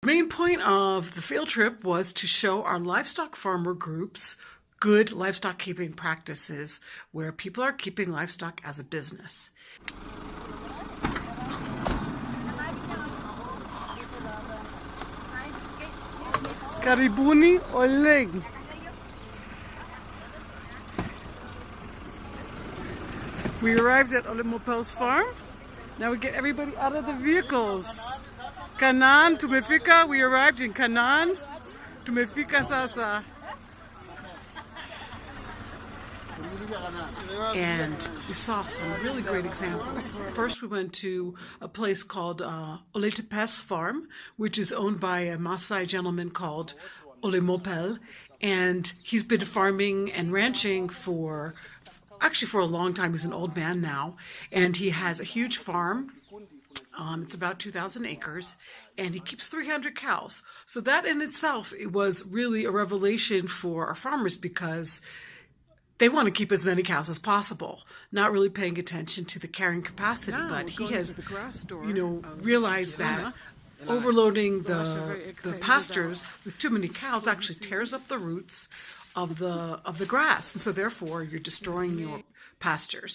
The main point of the field trip was to show our livestock farmer groups good livestock keeping practices where people are keeping livestock as a business. Karibuni Oleg. We arrived at Ole Mopel's farm. Now we get everybody out of the vehicles. Kanan, tumefika. We arrived in Kanan. Tumefika sasa. And we saw some really great examples. First, we went to a place called Ole Tepes Farm, which is owned by a Maasai gentleman called Ole Mopel. And he's been farming and ranching for a long time. He's an old man now. And he has a huge farm. It's about 2,000 acres, and he keeps 300 cows. So that in itself, it was really a revelation for our farmers because they want to keep as many cows as possible, not really paying attention to the carrying capacity. But he has, realized that overloading the pastures with too many cows actually tears up the roots of the grass, and so therefore you're destroying your pastures.